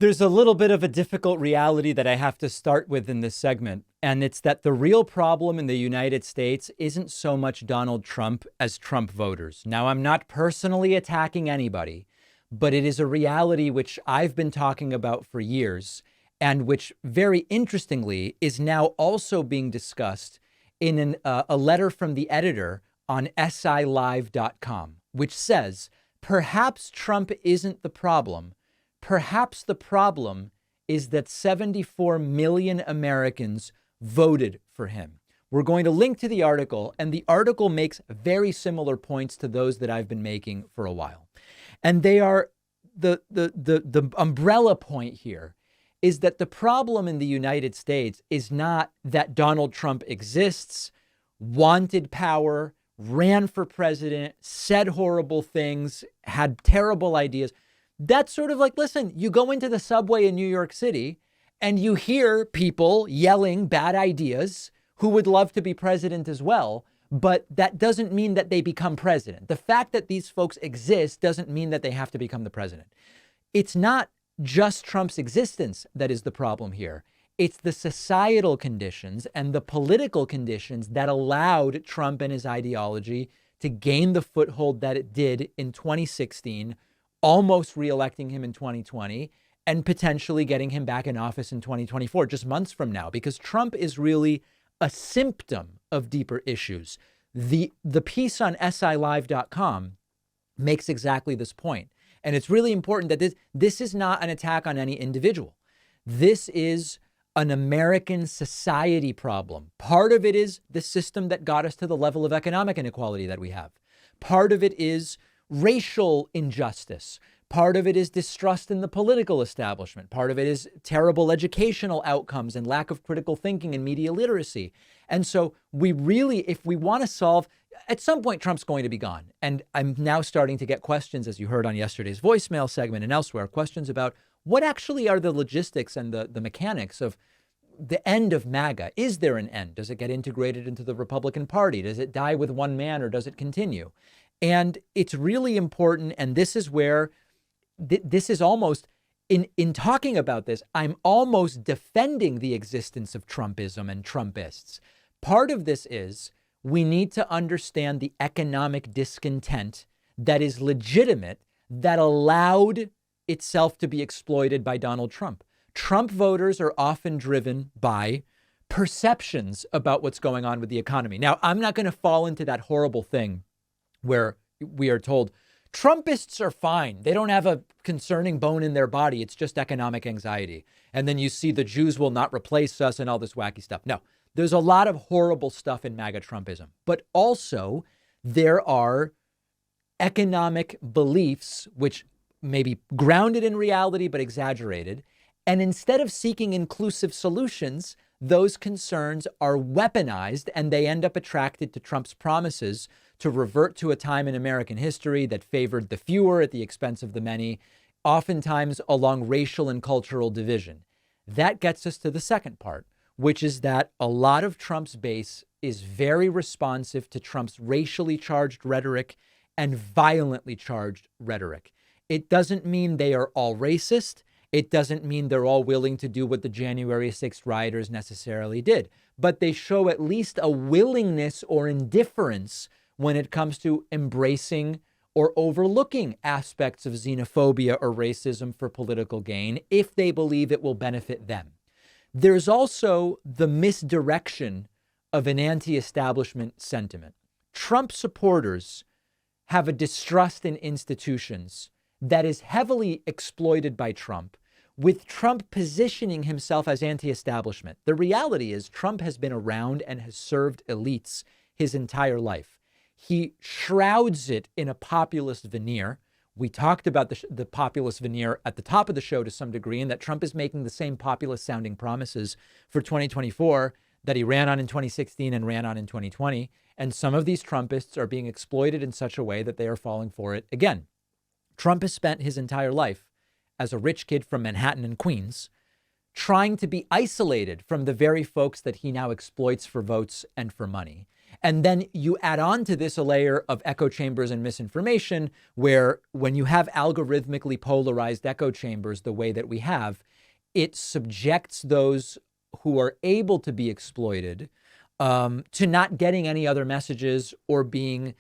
There's a little bit of a difficult reality that I have to start with in this segment, and it's that the real problem in the United States isn't so much Donald Trump as Trump voters. Now, I'm not personally attacking anybody, but it is a reality which I've been talking about for years, and which, very interestingly, is now also being discussed in a letter from the editor on SILive.com, which says, perhaps Trump isn't the problem. Perhaps the problem is that 74 million Americans voted for him. We're going to link to the article, and the article makes very similar points to those that I've been making for a while. And they are the umbrella point here is that the problem in the United States is not that Donald Trump exists, wanted power, ran for president, said horrible things, had terrible ideas. That's sort of like, listen, you go into the subway in New York City and you hear people yelling bad ideas who would love to be president as well. But that doesn't mean that they become president. The fact that these folks exist doesn't mean that they have to become the president. It's not just Trump's existence that is the problem here. It's the societal conditions and the political conditions that allowed Trump and his ideology to gain the foothold that it did in 2016, almost reelecting him in 2020, and potentially getting him back in office in 2024, just months from now, because Trump is really a symptom of deeper issues. The piece on SILive.com makes exactly this point. And it's really important that this is not an attack on any individual. This is an American society problem. Part of it is the system that got us to the level of economic inequality that we have. Part of it is racial injustice. Part of it is distrust in the political establishment. Part of it is terrible educational outcomes and lack of critical thinking and media literacy. And so we really, if we want to solve, at some point, Trump's going to be gone. And I'm now starting to get questions, as you heard on yesterday's voicemail segment and elsewhere, questions about what actually are the logistics and the mechanics of the end of MAGA. Is there an end? Does it get integrated into the Republican Party? Does it die with one man or does it continue? And it's really important. And this is where this is almost, in talking about this, I'm almost defending the existence of Trumpism and Trumpists. Part of this is we need to understand the economic discontent that is legitimate, that allowed itself to be exploited by Donald Trump. Trump voters are often driven by perceptions about what's going on with the economy. Now, I'm not going to fall into that horrible thing where we are told Trumpists are fine. They don't have a concerning bone in their body. It's just economic anxiety. And then you see the Jews will not replace us and all this wacky stuff. No, there's a lot of horrible stuff in MAGA Trumpism, but also there are economic beliefs which may be grounded in reality, but exaggerated. And instead of seeking inclusive solutions, those concerns are weaponized and they end up attracted to Trump's promises to revert to a time in American history that favored the fewer at the expense of the many, oftentimes along racial and cultural division. That gets us to the second part, which is that a lot of Trump's base is very responsive to Trump's racially charged rhetoric and violently charged rhetoric. It doesn't mean they are all racist. It doesn't mean they're all willing to do what the January 6th rioters necessarily did, but they show at least a willingness or indifference when it comes to embracing or overlooking aspects of xenophobia or racism for political gain if they believe it will benefit them. There's also the misdirection of an anti-establishment sentiment. Trump supporters have a distrust in institutions that is heavily exploited by Trump, with Trump positioning himself as anti-establishment. The reality is Trump has been around and has served elites his entire life. He shrouds it in a populist veneer. We talked about the populist veneer at the top of the show to some degree, and that Trump is making the same populist sounding promises for 2024 that he ran on in 2016 and ran on in 2020. And some of these Trumpists are being exploited in such a way that they are falling for it again. Trump has spent his entire life as a rich kid from Manhattan and Queens trying to be isolated from the very folks that he now exploits for votes and for money. And then you add on to this a layer of echo chambers and misinformation, where when you have algorithmically polarized echo chambers the way that we have, it subjects those who are able to be exploited to not getting any other messages, or being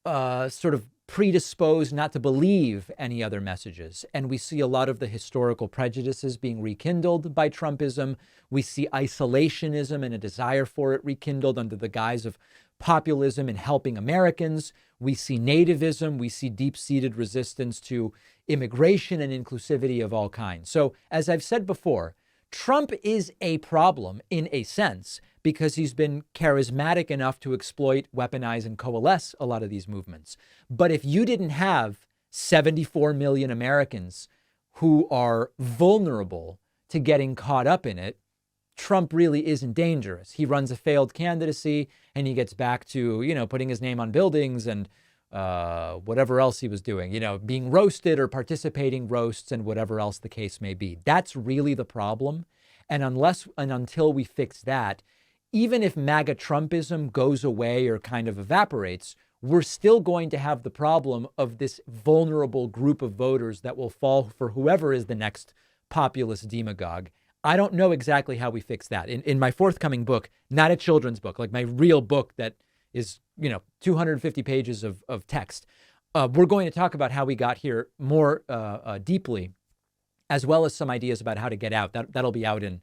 sort of predisposed not to believe any other messages. And we see a lot of the historical prejudices being rekindled by Trumpism. We see isolationism and a desire for it rekindled under the guise of populism and helping Americans. We see nativism. We see deep-seated resistance to immigration and inclusivity of all kinds. So, as I've said before, Trump is a problem in a sense, because he's been charismatic enough to exploit, weaponize, and coalesce a lot of these movements. But if you didn't have 74 million Americans who are vulnerable to getting caught up in it, Trump really isn't dangerous. He runs a failed candidacy, and he gets back to, putting his name on buildings and whatever else he was doing, being roasted or participating roasts and whatever else the case may be. That's really the problem. And until we fix that, even if MAGA Trumpism goes away or kind of evaporates, we're still going to have the problem of this vulnerable group of voters that will fall for whoever is the next populist demagogue. I don't know exactly how we fix that. In my forthcoming book, not a children's book, like my real book that is, 250 pages of text, we're going to talk about how we got here more deeply, as well as some ideas about how to get out. That'll be out in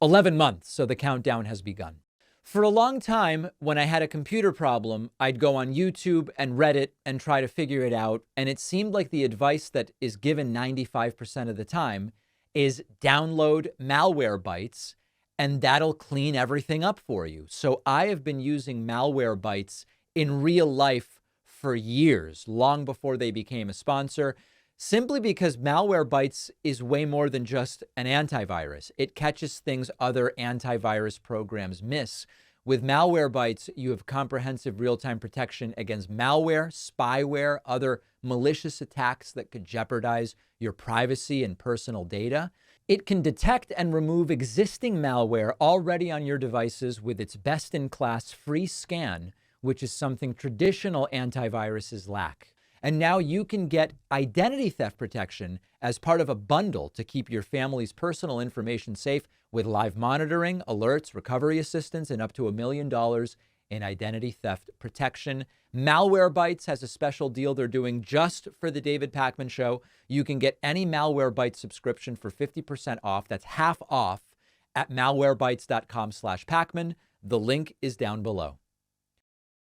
11 months, so the countdown has begun. For a long time, when I had a computer problem, I'd go on YouTube and Reddit and try to figure it out, and it seemed like the advice that is given 95% of the time is download Malwarebytes, and that'll clean everything up for you. So I have been using Malwarebytes in real life for years, long before they became a sponsor, simply because Malwarebytes is way more than just an antivirus. It catches things other antivirus programs miss. With Malwarebytes, you have comprehensive real-time protection against malware, spyware, other malicious attacks that could jeopardize your privacy and personal data. It can detect and remove existing malware already on your devices with its best-in-class free scan, which is something traditional antiviruses lack. And now you can get identity theft protection as part of a bundle to keep your family's personal information safe, with live monitoring, alerts, recovery assistance, and up to $1 million in identity theft protection. Malwarebytes has a special deal they're doing just for the David Pakman Show. You can get any Malwarebytes subscription for 50% off. That's half off at malwarebytes.com/Pakman. The link is down below.